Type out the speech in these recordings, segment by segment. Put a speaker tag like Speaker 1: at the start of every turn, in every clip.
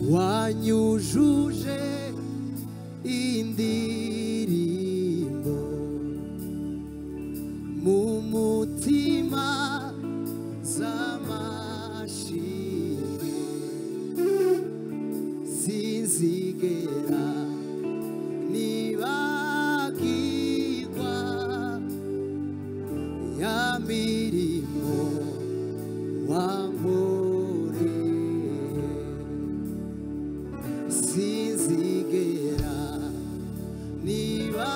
Speaker 1: wanyujuje indirimbo mu mutima z'amashimwe sinzigera nibagirwa ya mirimo wankoreye sinzigera nibagirwa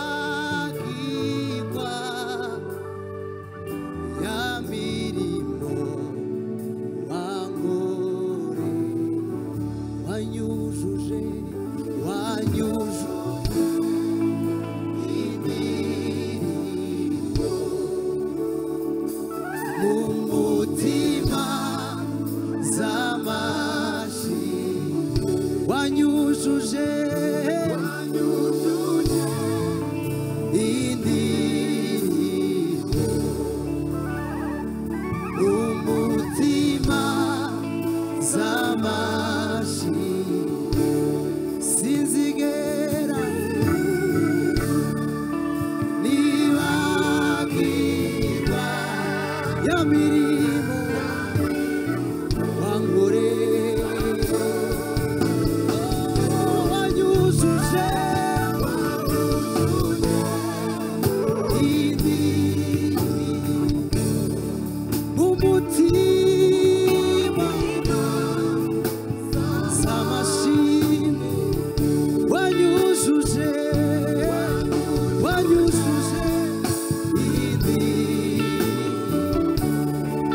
Speaker 1: ya mirimo wankoreye wanyujuje indirimbo mu mutima z'amashimwe wanyujuje indirimbo mu mutima z'amashimwe sinzigera nibagirwa ya mirimo wankoreye wanyujuje indirimbo mu mutima z'amashimwe wanyujuje indirimbo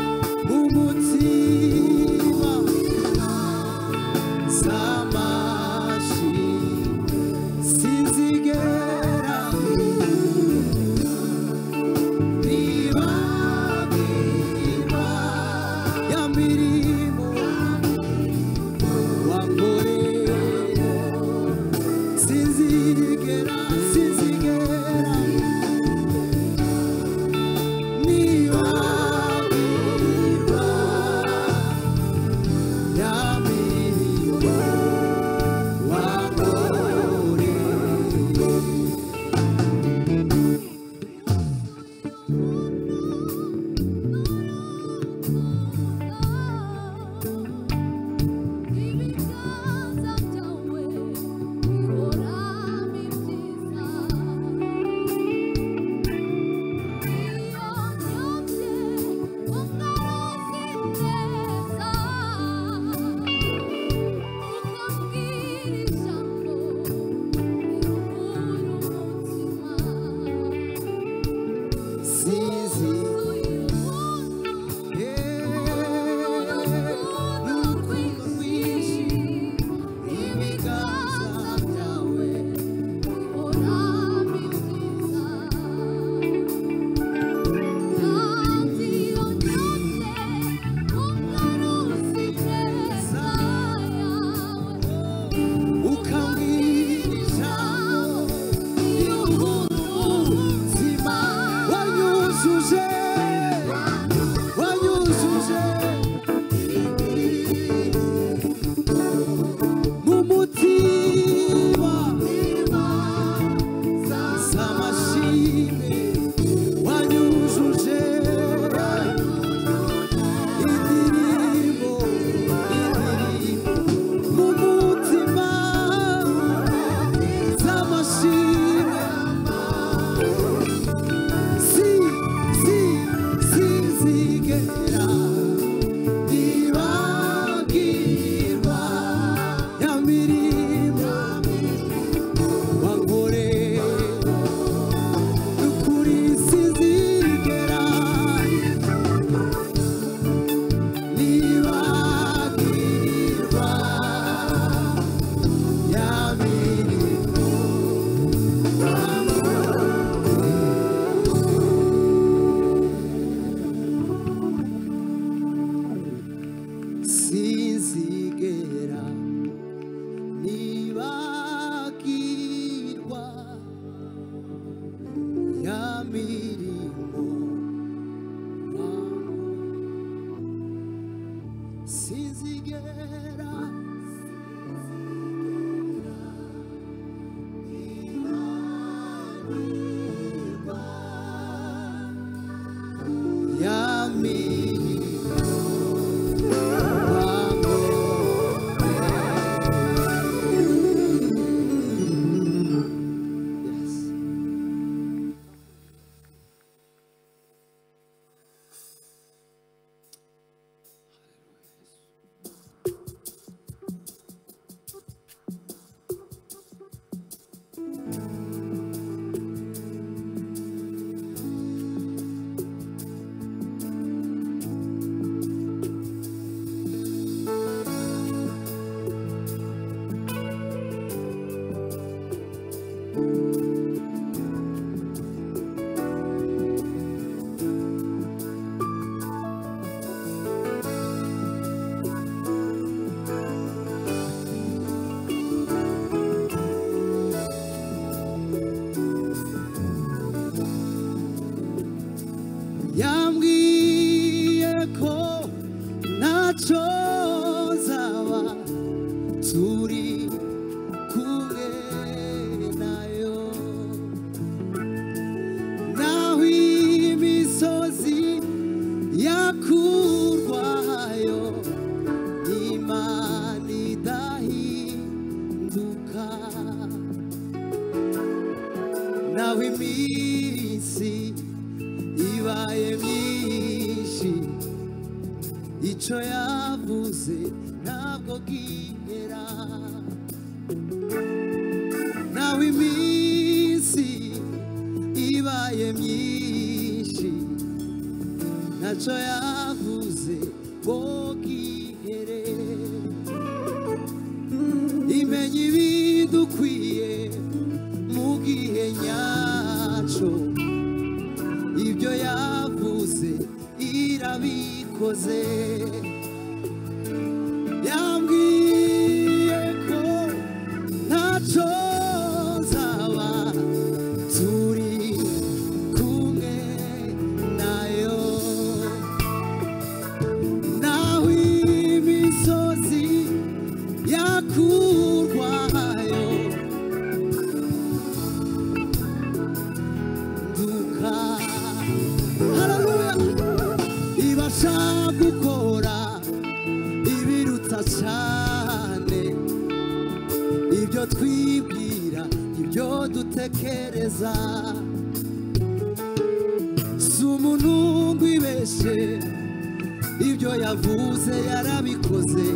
Speaker 1: ntacyo nzaba turi kumwe nayo, naho imisozi yakurwayo Imana idahinduka, naho iminsi ibaye myinshi icyo yavuze ntabwo gihera, naho iminsi ibaye myinshi ntacyo yavuze ngo gihere, imenya ibidukwiye mu gihe nyacyo, ibyo yavuze irabikoze, yambwiye ko ntacyo nzaba turi kumwe nayo, naho imisozi yakurwayo nduka, haleluya, ibasha gukora ibiruta cyane ibyo twibwira, ibyo dutekereza, si umuntu ngo ibeshe, ibyo yavuze yarabikoze,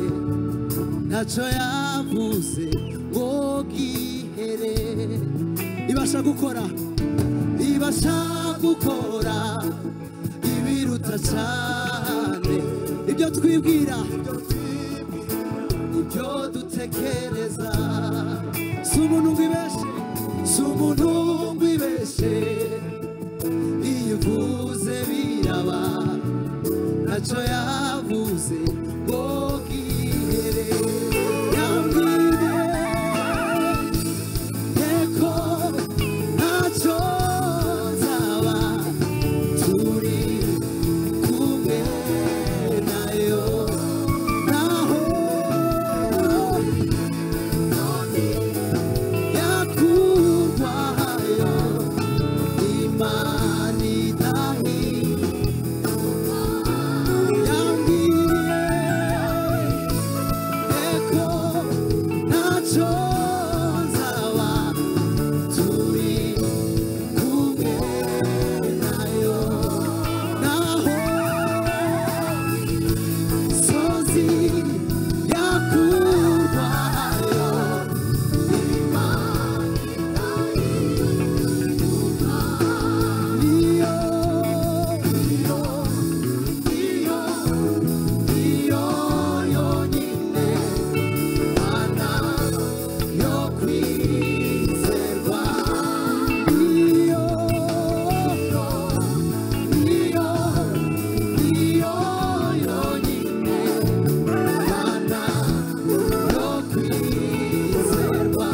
Speaker 1: ntacyo yavuze ngo gihere, ibasha gukora ibiruta cyane ibyo twibwira, ibyo dutekereza, si umuntu ngo ibeshe, si umuntu ngo ibeshe, iyo uvuze biraba, ntacyo yavuze ngo gihere, yambwiye ko ntacyo nzaba turi kumwe nayo, naho yakurwayo Imana idahinduka, yambwiye ko ntacyo nzaba turi kumwe nayo, naho imisozi yakurwayo Imana idahinduka, niyo yonyine Mana yo kwizerwa, niyo yonyine Mana yo kwizerwa,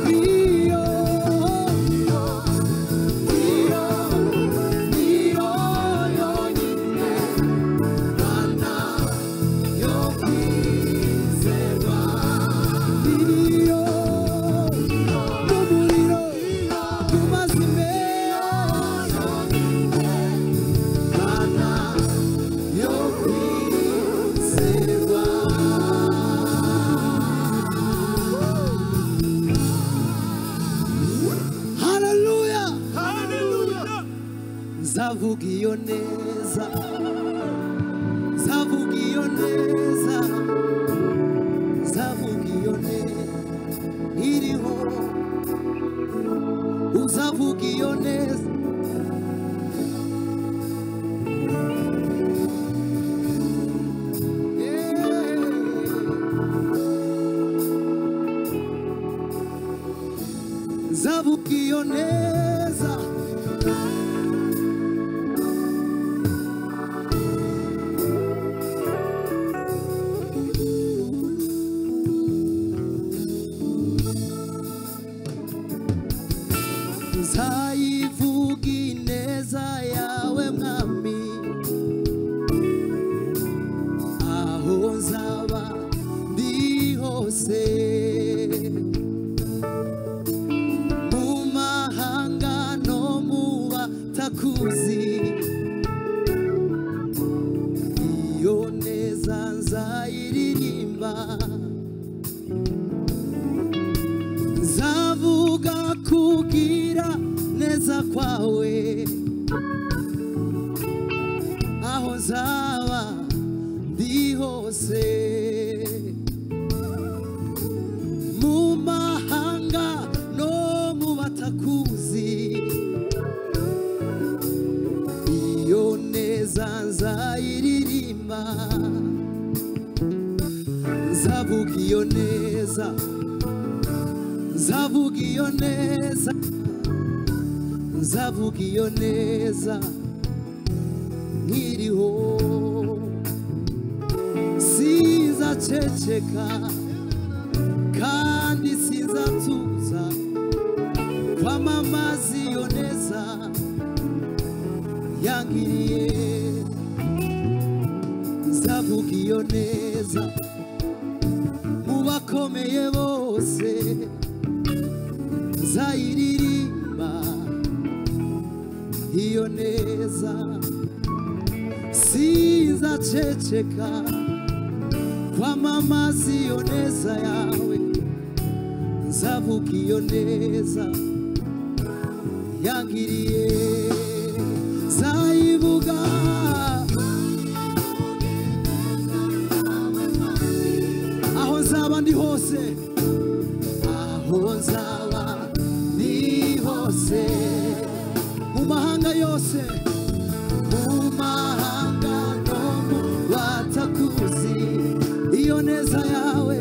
Speaker 1: niyo yonyine Mana yo kwizerwa, niyo n'umuriro w'amazime Mana yo kwizerwa. Haleluya, nzavuga iyo neza, nzavuga iyo neza, nzavuga iyo neza iriho, uzavuga iyo neza, nzavuga iyo neza, nzayivuga ineza yawe mwami, kuza kwawe aho nzaba ndi hose mu mahanga no mu batakuzi iyo neza nzayiririmba nzavuga iyo neza nzavuga iyo neza nzavuga iyo neza nkiriho sinzaceceka kandi sinzatuza kwamamaza iyo neza yangiriye nzavuga iyo neza mu bakomeye bose nzayiririmba iyo neza sinzaceceka kwamamaza iyo neza yawe nzavuga iyo neza yangiriye nzayivuga aho nzaba ndi hose aho nzaba ndi hose mu mahanga yose mu mahanga no mu batakuzi iyo neza yawe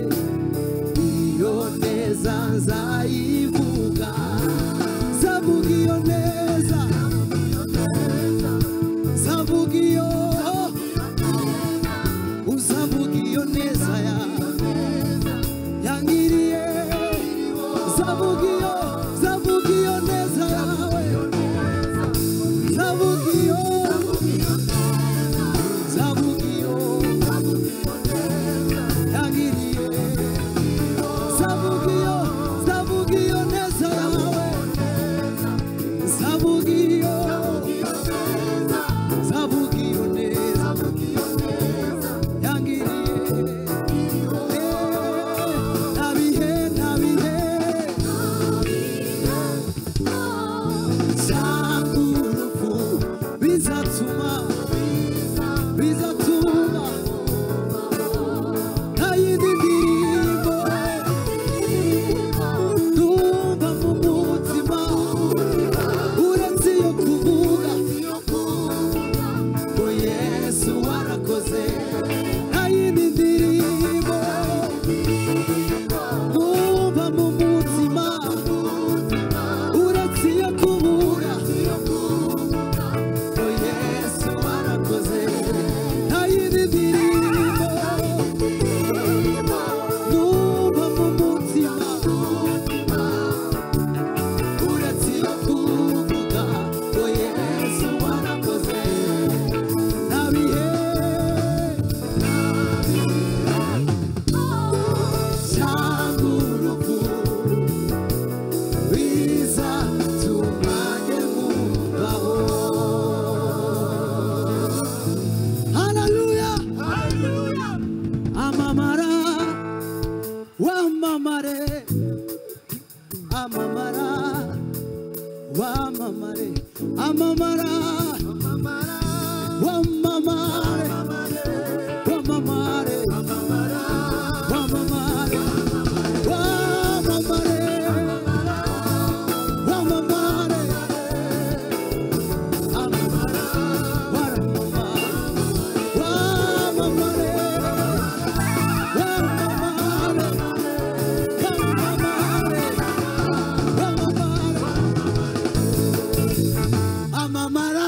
Speaker 1: iyo neza nzayivuga nzavuga iyo neza nzavuga iyo uzavuga iyo neza yawe yangiriye nzavuga iyo neza yawe nzavuga iyo yangiriye nzavuga iyo neza yawe nzavuga iyo neza yangiriye nabihe cyangwa urupfu bizatuma nta yindi ndirimbo ndumva mu mutima uretse iyo kuvuga ngo Yesu warakoze nta yindi ndirimbo ndumva mu mutima uretse iyo kuvuga ngo Yesu warakoze nta yindi ndirimbo ndumva mu mutima uretse iyo kuvuga ngo Yesu warakoze nabihe cyangwa urupfu bizatuma nkumvaho haleluya amamara wamamare amamara wamamare amamara wamamare wamamare wamamare wamamare amamara wamamare amamara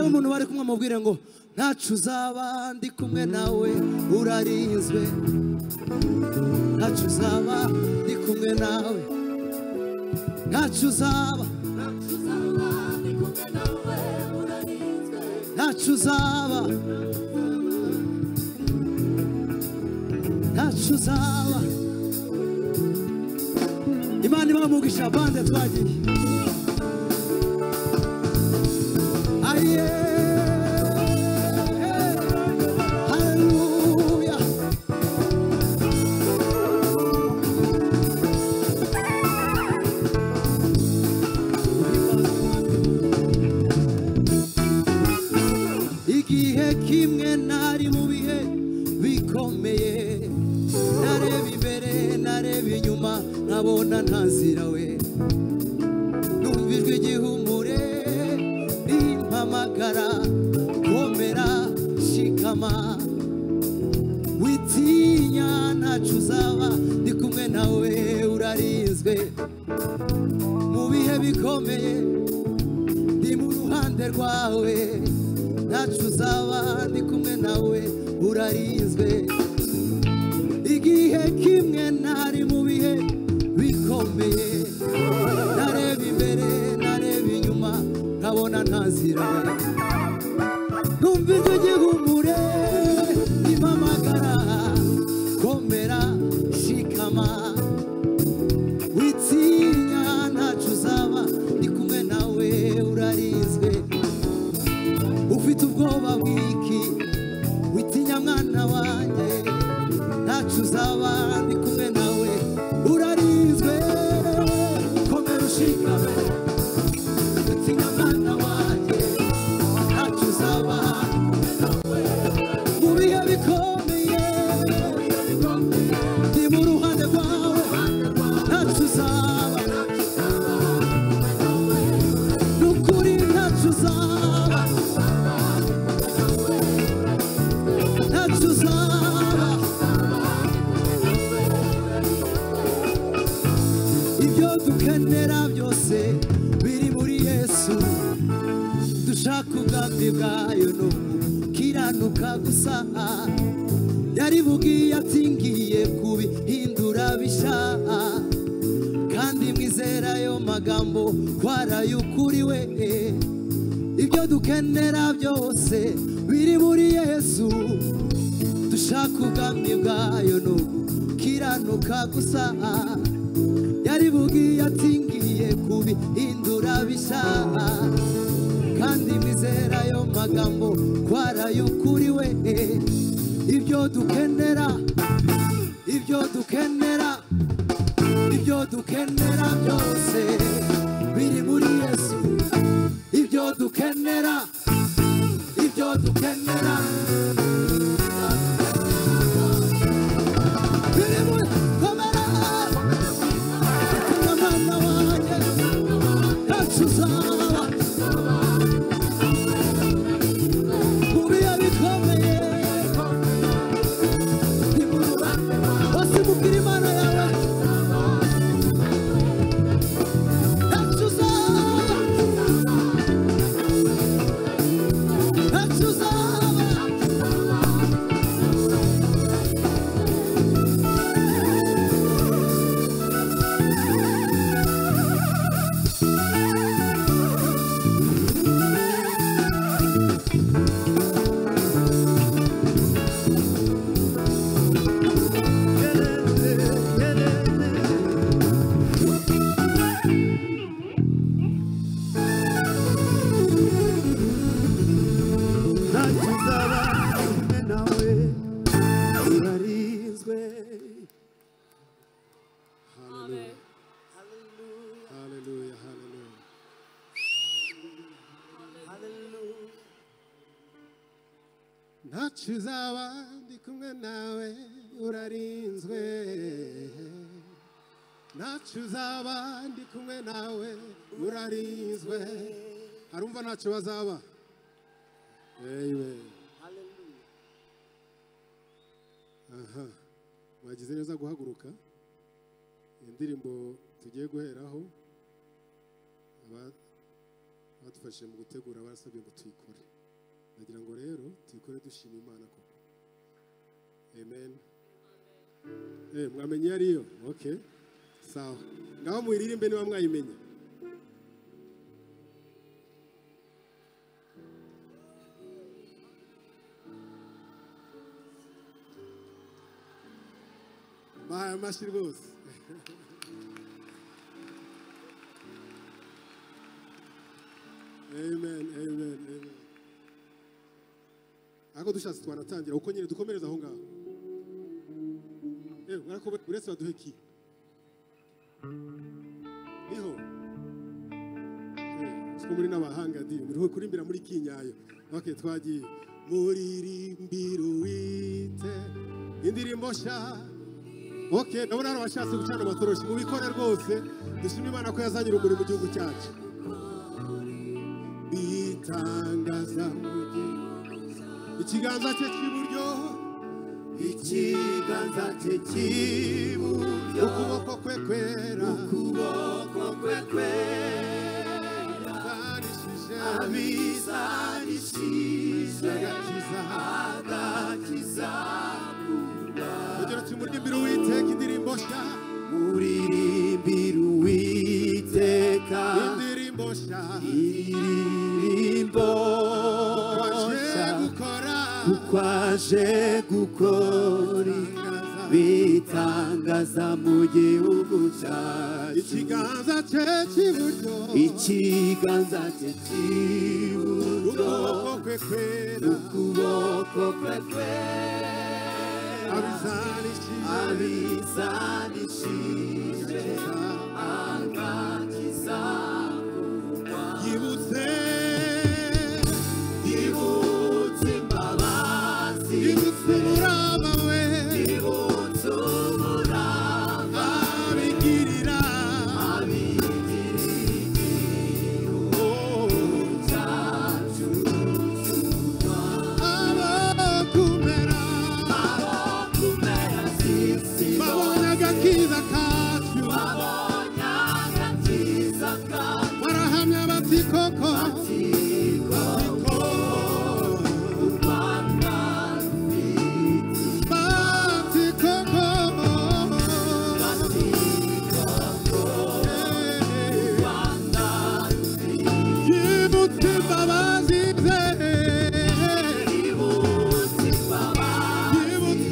Speaker 1: umuntu bari kumwe mubwire ngo ntacu uzaba ndi kumwe nawe urarinzwe ntacu uzaba ndi kumwe nawe ntacu uzaba ntacu uzaba ntacyo uzaba. Imana ibamugisha bande twagiye. Aye, haleluya. Igihe kimwe nari mu bihe bikomeye, nareba imbere nareba inyuma nkabona nta nzira we, numva ijwi ry'ihumure rimpamagara, komera shikama witinya ntacyo uzaba, ndi kumwe nawe urarinzwe. Mu bihe bikomeye ndi mu ruhande rwawe, ntacyo uzaba, ndi kumwe nawe urarinzwe. Igihe kimwe nari mu bihe bikomeye, nareba imbere nareba inyuma nkabona nta nzira we, numva ijwi ry'ihumure rimpamagara, komera shikama witinya ntacyo uzaba, ndi kumwe nawe urarinzwe. Ufite ubwoba bw'iki? Witinya mwana wanjye, ntacyo uzaba, ndi kumwe nawe urarinzwe. Komera ushikame, witinya mwana wanjye, ntacyo uzaba, mu bihe bikomeye ndi mu ruhande rwawe, ntacyo uzaba, n'ukuri ntacyo uzaba, ntacyo uzaba. Ibyo dukenera byose biri muri Yesu, dushaka ubwami bwayo no gukiranuka gusa. Yarivugiye ati ngiye kubihindura bishya, kandi mwizera ayo magambo twarayukuri we. Ibyo dukenera byose biri muri Yesu, dushaka ubwami bwayo no gukiranuka gusa. Yarivugiye ati ngiye kubihindura bishya, kandi mwizera ayo magambo twarayukuri we. Ibyo dukenera, ibyo dukenera, ibyo dukenera byose biri muri Yesu. Ibyo dukenera, ibyo dukenera biri muri komera, kumwe mwana wanjye, ntacyo uzaba, mu bihe bikomeye ndi mu ruhande bose, mubwira Imana yawe ntacyo uzaba, ntacyo uzaba. Ntacyo uzaba, kumwe nawe urarinzwe.
Speaker 2: Hallelujah. Hallelujah. Hallelujah. Ntacyo uzaba, ndi kumwe nawe urarinzwe. Ntacyo uzaba, ndi kumwe nawe urarinzwe. Arumva ntacyo bazaba. Amen. Aha, mwagize neza guhaguruka. Indirimbo tugiye guheraho badufashije mu gutegura, barasabye ngo tuyikore. Nagira ngo rero tuyikore dushima Imana koko. Amen. Mwamenye ariyo? Okay. Sawa. Ngaho muyiririmbe niba mwayimenye. amashyi rwose. Amen, amen, amen. Ako dushatse twanatangira uko nyine dukomereza aho ngaho. Urako uretse baduhe ki? Niho. Siko muri n'abahanga di, muri kurimbira muri kinyayo. Okay, twagiye. Muririmbira Uwite indirimbo sha. Okay, ndabona hari abashatse gucana amatoroshi mubikore rwose. Dushimira Imana ko yazanye urumuri mu gihugu cyacu. Bitangaza mugi ikiganza cye cy'iburyo,
Speaker 1: ikiganza cye cy'iburyo,
Speaker 2: ukuboko kwe kwera,
Speaker 1: ukuboko kwe kwera, abizanishije agakiza kurwa.
Speaker 2: Ugera ati muririmbira Uwiteka indirimbo nshya,
Speaker 1: muririmbira Uwiteka
Speaker 2: indirimbo nshya,
Speaker 1: indirimbo nshya, kuko aje gukora bitangaza mu gihugu cyacu.
Speaker 2: Ikiganza cye cy'iburyo,
Speaker 1: ikiganza cye cy'iburyo,
Speaker 2: ukuboko kwe kwera,
Speaker 1: ukuboko kwe kwera, abizanishije agakiza kurwa.
Speaker 2: yibutse
Speaker 1: imbabazi,
Speaker 2: yibutse umuraba we,
Speaker 1: yibutse umuraba
Speaker 2: abigirira agakiza kacu, barahamya bati koko yibutse imbabazi ze, yibutse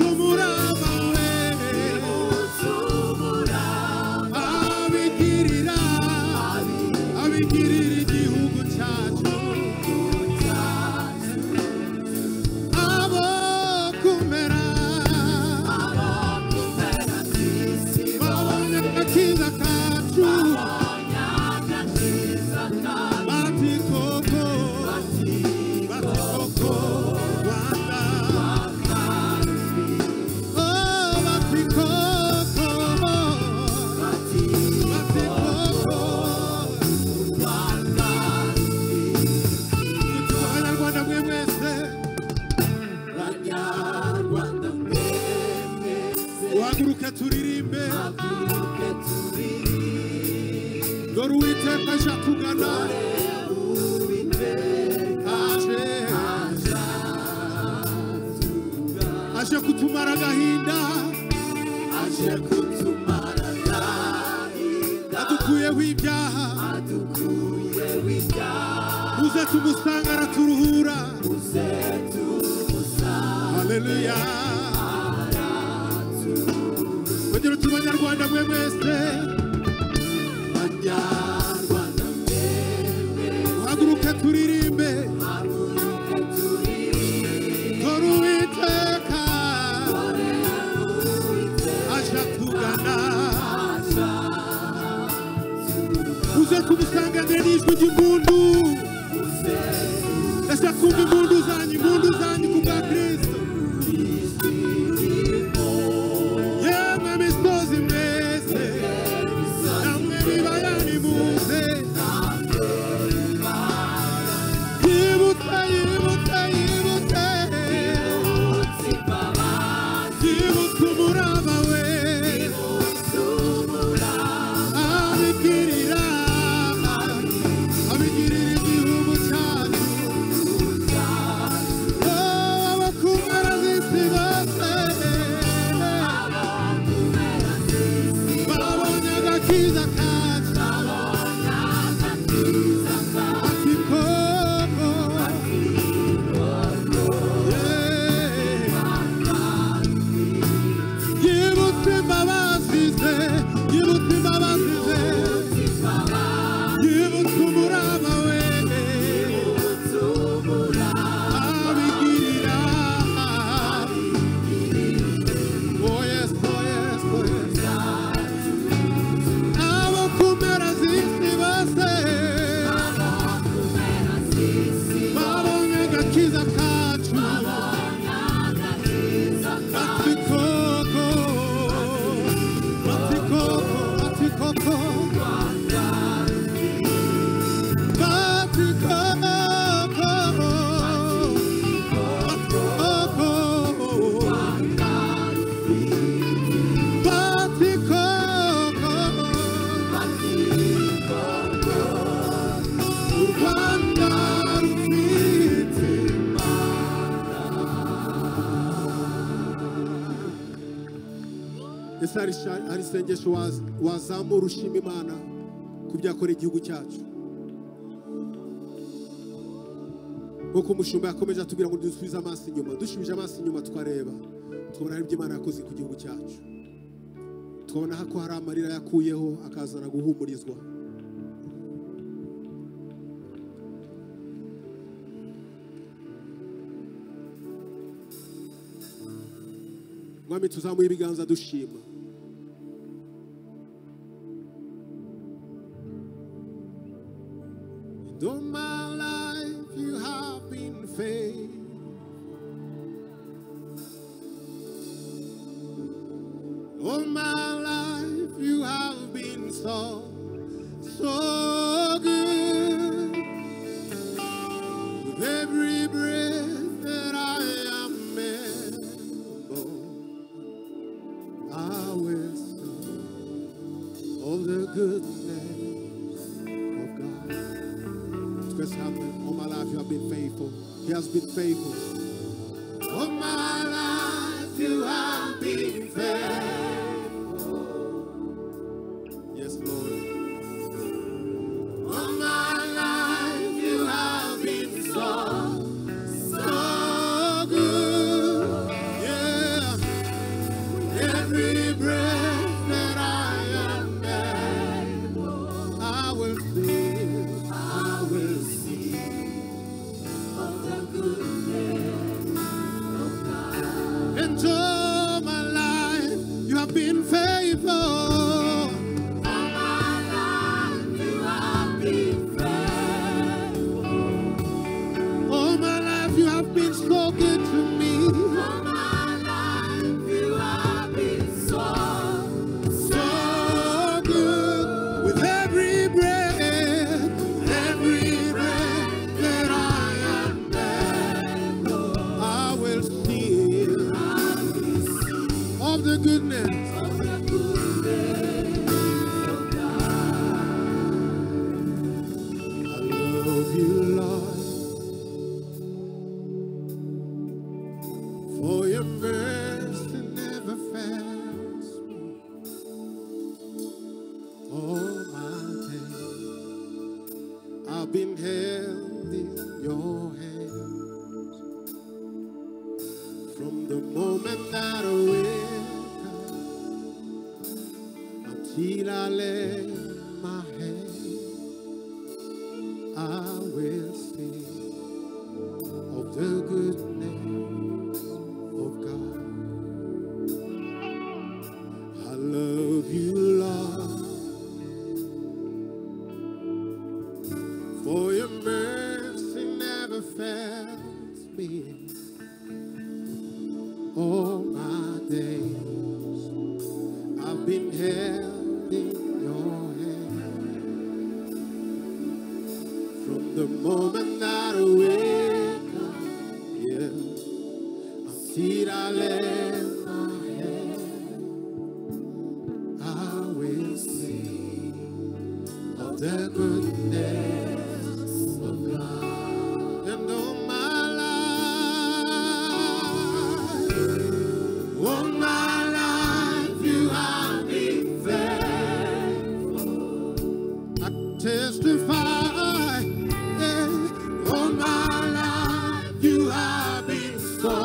Speaker 2: umuraba we, abigirira igihugu cyacu, abo kumera babonye agakiza kacu, bati koko Rwanda, oh bati koko Abanyarwanda mwe mwese, uhaguruke turirimbe, dore Uwiteka aje atugana, aje kutumara agahinda, adukuyeho ibyaha, uze tumusanga araturuhura. Haleluya. Kongera uti Banyarwanda mwe mwese, uhaguruke turirimbe, dore Uwiteka aje atugana, uze tumusanganire n'ijwi ry'impundu. Ese kumva impundu zanyu ku bwa Kristo. Yemwe misozi mwese, namwe bibaya nimuze, yibutse yibutse umuraba we, abigirira igihugu cyacu, abakumara z'isi bose babonye agakiza kacu, ati koko yibutse imbabazi hari isengesho wazamura ushima Imana ku byakorera igihugu cyacu nk'uko umushumba yakomeje atubwira ngo dusubize amaso inyuma dushubije amaso inyuma tukareba tukabona hari ibyo Imana yakoze ku gihugu cyacu tukabona ko hari amarira yakuyeho akazana guhumurizwa mwami tuzamuye ibiganza dushima all my life you have been faithful. All my life you have been so good. With every breath that I am able, I will sing of the goodness of God. All my life you have been faithful. He has been faithful. All my life you have been faithful. Yes, Lord. All my life you have been so good. Yeah. Every breath that I am able, I will sing. And all my life you have been faithful. All my life you have been faithful. All my life you have been so good to me. All my life you have been so good. With every breath that I am able, I will sing of the goodness of God. I love you, Lord, for your mercy never fails me. All my days I've been held in your hands from the moment that I wake up until I lay my head. I will sing of the goodness of God. I love you, Lord, for your mercy never fails me. All my days I've been held in your hand from the moment that I wake up, yeah, until I lay my head. I will sing of the goodness of God. And all my life you have been faithful. I testify, yeah. All my life you have been so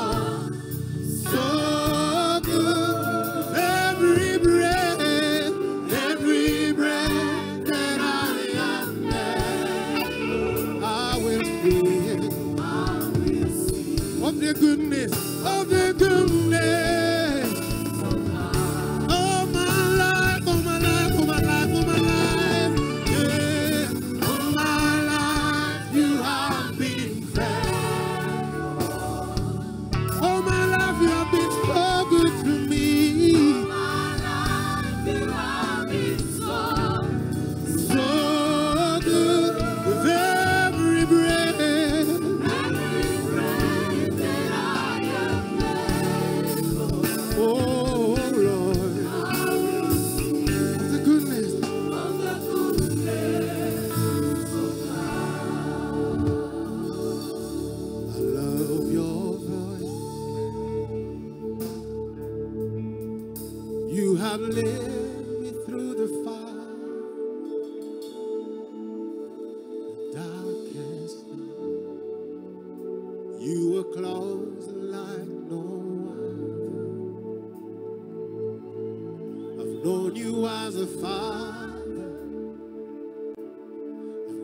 Speaker 2: good. Every breath that I am able, I will sing of the goodness of the goodness. All my life, all my life, all my life, all my life, yeah. All my life you have been faithful. All my life you have been so good to me. All my life you have been so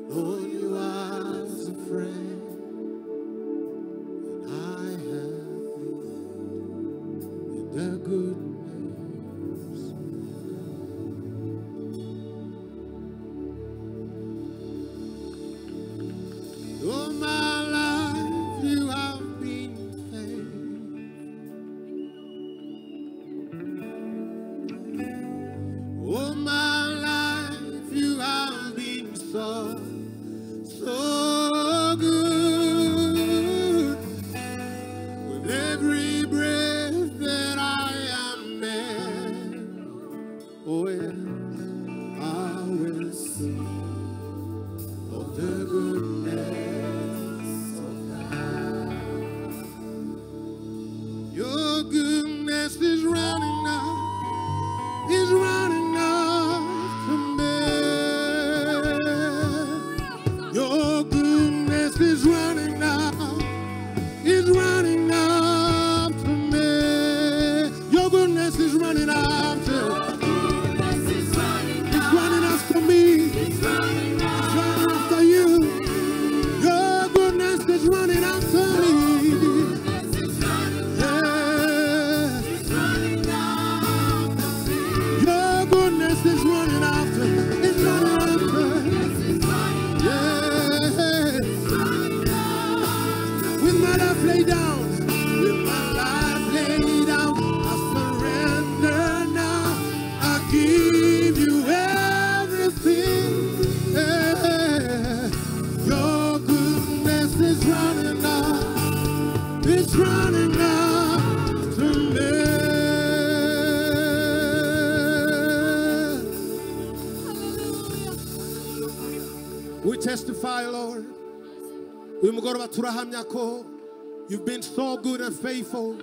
Speaker 2: known you as a friend, and I have lived in the goodness of God. All my life you have been faithful. All my life you have been so good. With every breath that I am made, oh yes, I will sing of the goodness of God. Your goodness is running out, is running after me. Your goodness is running out, is running after me. Your goodness is running after, it's running after me, it's running after you. Your goodness is running after me. Yeah. Your goodness is running after, it's running after. Yeah. With my life laid down, with my life laid down, I surrender now. I give you everything. Yeah. Your goodness is running out, it's running out to me. We testify, Lord. Uyu mugoroba turahamya ko you've been so good and faithful.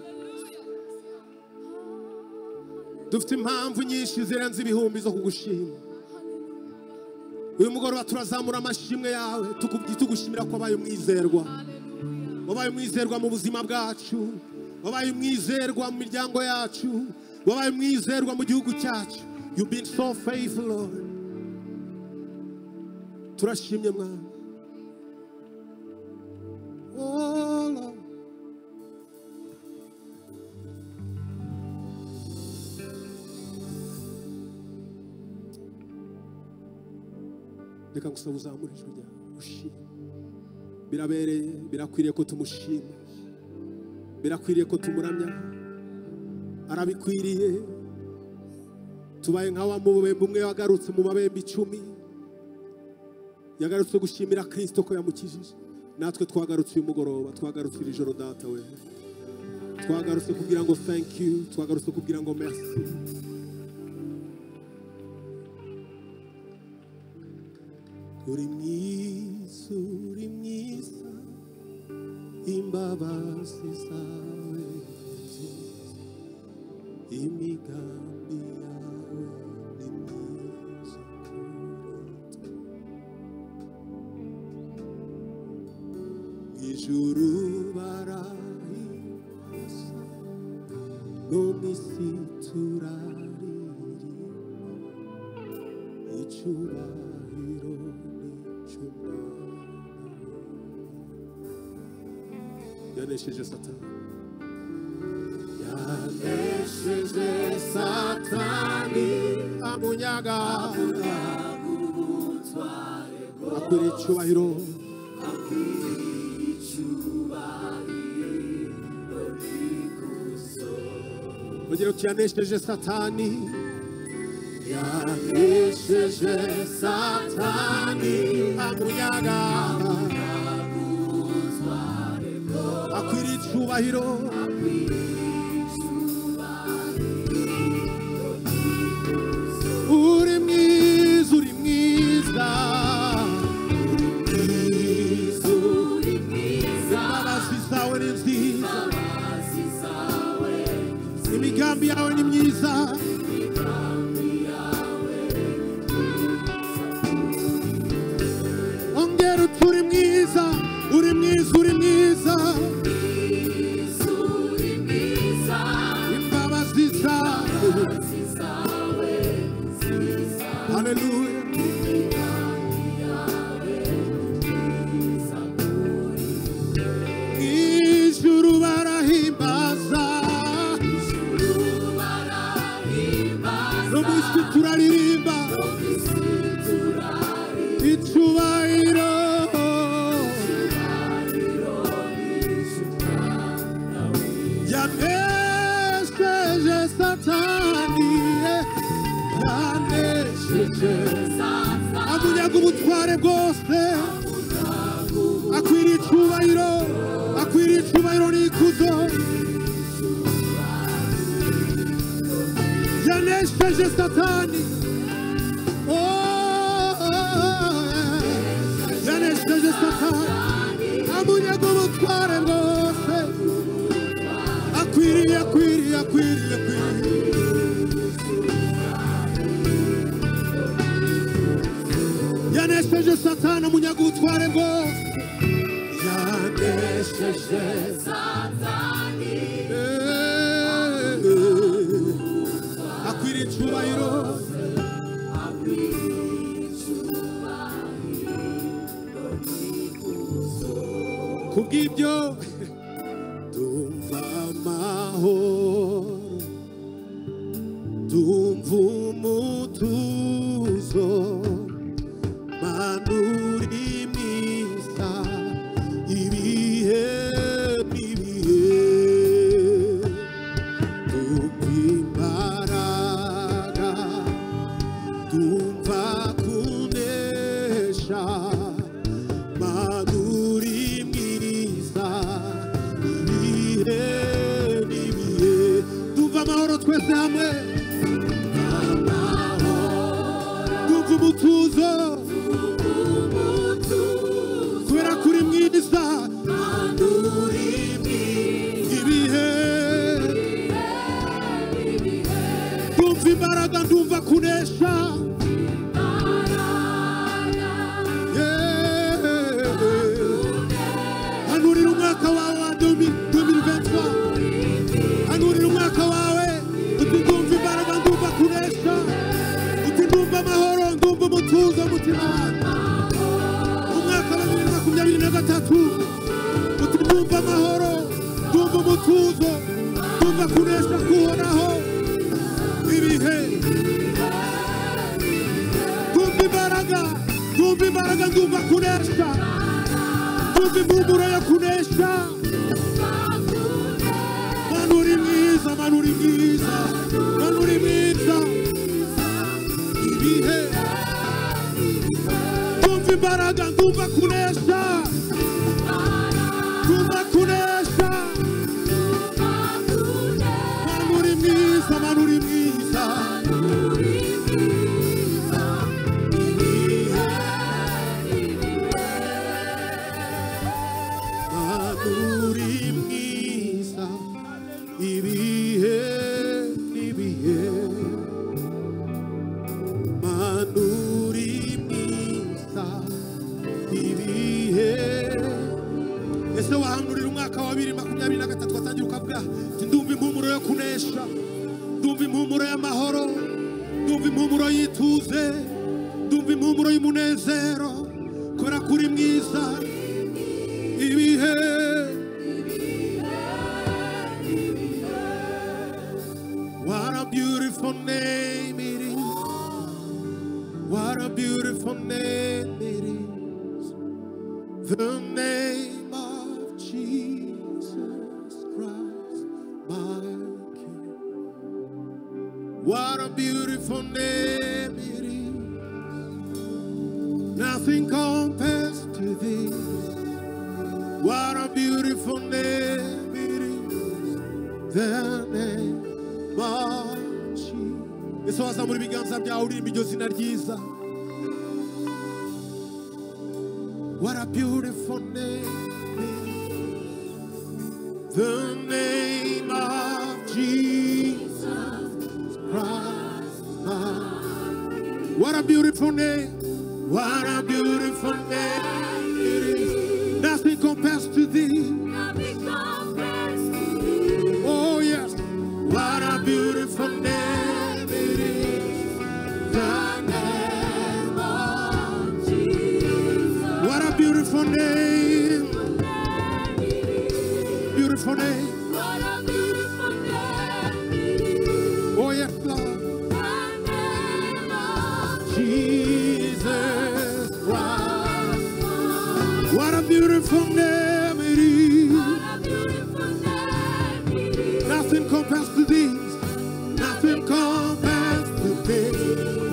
Speaker 2: Dufite impamvu nyinshi zirenze ibihumbi zo kugushima. Uyu mugoroba turazamura amashimwe yawe tugushimira ko wabaye umwizerwa. Wabaye umwizerwa mu buzima bwacu, wabaye umwizerwa mu miryango yacu, wabaye umwizerwa mu gihugu cyacu. You've been so faithful, Lord. Turashimye mwana. Oh Lord. Reka gusaba uzamura ijwi ryawe ushime. Birabereye, birakwiriye ko tumushima, birakwiriye ko tumuramya, arabikwiriye. Tubaye nka wa mubembe umwe wagarutse mu mabembe 10, yagarutse gushimira Kristo ko yamukijije. Natwe twagarutse uyu mugoroba, twagarutse iri joro data we, twagarutse kugira ngo thank you, twagarutse kugira ngo merci. Uri mwiza, uri mwiza, imbabazi zawe nziza, imigambi yawe ni myiza kuruta. Ijuru barahimbaza, no mw'isi turaririmba, icyubahiro yanesheje Satani, yanesheje Satani, amunyaga akwiriye icyubahiro, kugira ngo yanesheje Satani, yanesheje Satani, amunyaga akwiriye icyubahiro, uri mwiza, uri mwiza, uri mwiza, imbabazi zawe ni nziza, imigambi yawe ni myiza, ongera uturi mwiza, uri mwiza, uri mwiza, imbabazi zawe, hallelujah. amunyaga ubutware bwose, akwiriye icyubahiro n'ikuzo. Yanesheje Satani, yanesheje Satani, amunyaga ubutware bwose, akwiriye. Yanesheje Satani, amunyaga ubutware bwose, yanesheje Satani, akwiriye icyubahiro. Kubw'ibyo ndumva amahoro, ndumva umutuzo, Mana uri mwiza ibihe n'ibihe. Ndumva imbaraga, ndumva kunesha, Mana uri mwiza ibihe n'ibihe. Ndumva amahoro twese hamwe, ndumva umutuzo, kubera kuri mwiza, Mana uri ibihe. Ndumva imbaraga, ndumva kunesha, hanurira umwaka wawe wa 2023, hanurira umwaka wawe uti ndumva imbaraga, ndumva kunesha, uti ndumva amahoro, ndumva umutuzo mutima wanjye. Umwaka wa 2023 uti ndumva amahoro, ndumva umutuzo, ndumva kunesha kuhoraho ibihe. Ndumva imbaraga, ndumva kunesha, ndumva impumuro yo kunesha. Mana uri mwiza, Mana uri mwiza, Mana uri mwiza ibihe. Ndumva imbaraga, ndumva kunesha, ndumva kunesha. Mana uri mwiza, Mana uri mwiza ibihe n'ibihe. Mana uri mwiza ibihe. Ese wahanurira umwaka wa 2023 watangira ukavuga ati ndumva impumuro yo kunesha, ndumva impumuro y'amahoro, ndumva impumuro y'ituze, ndumva impumuro y'umunezero, kubera kuri mwiza ibihe. What a beautiful name it is. What a beautiful name it is. The name of Jesus Christ, my King. What a beautiful name it is. Nothing compares to this. What a beautiful name it is. The name of Jesus. Ese wazamura ibiganza byawe uririmba iryo zina ryiza. What a beautiful name it is. The name of Jesus Christ. What a beautiful name. What a beautiful name it is. Nothing compares to thee.
Speaker 1: Nothing compares to thee.
Speaker 2: Oh yes. What a beautiful name it is.
Speaker 1: The name of Jesus.
Speaker 2: What a beautiful name. Beautiful name.
Speaker 1: What a beautiful name it is.
Speaker 2: Oh yes, Lord.
Speaker 1: The name of
Speaker 2: Jesus Christ.
Speaker 1: Jesus.
Speaker 2: What a beautiful name it is.
Speaker 1: What a beautiful name it is.
Speaker 2: Nothing compares to these. Nothing compares to this.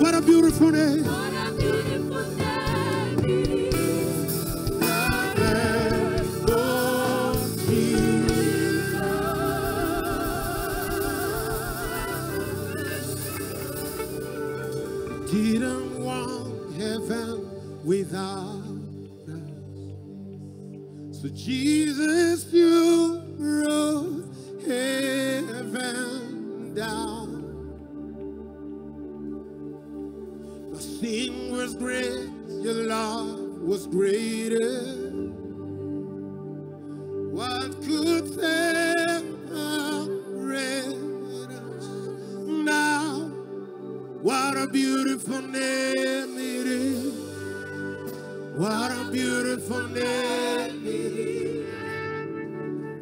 Speaker 2: What a beautiful name.
Speaker 1: What a beautiful name
Speaker 2: heaven without us. So Jesus, you brought heaven down. My sin was great, your love was greater. What could separate us now? What a beautiful name it is. What a beautiful name it is.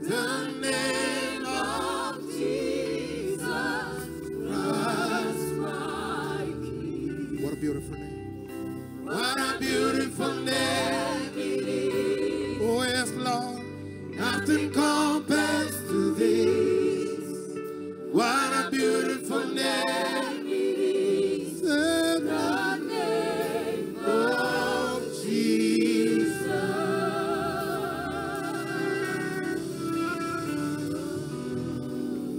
Speaker 2: The name of Jesus Christ, my King. What a beautiful name. What a beautiful name it is. Oh yes, Lord. Nothing compares to this. What a beautiful name it is. The name of Jesus.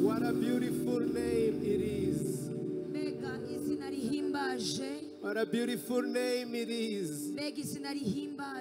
Speaker 2: What a beautiful name it is.
Speaker 1: Mbega izina rihimbaje.
Speaker 2: What a beautiful name it is.
Speaker 1: Mbega izina rihimbaje.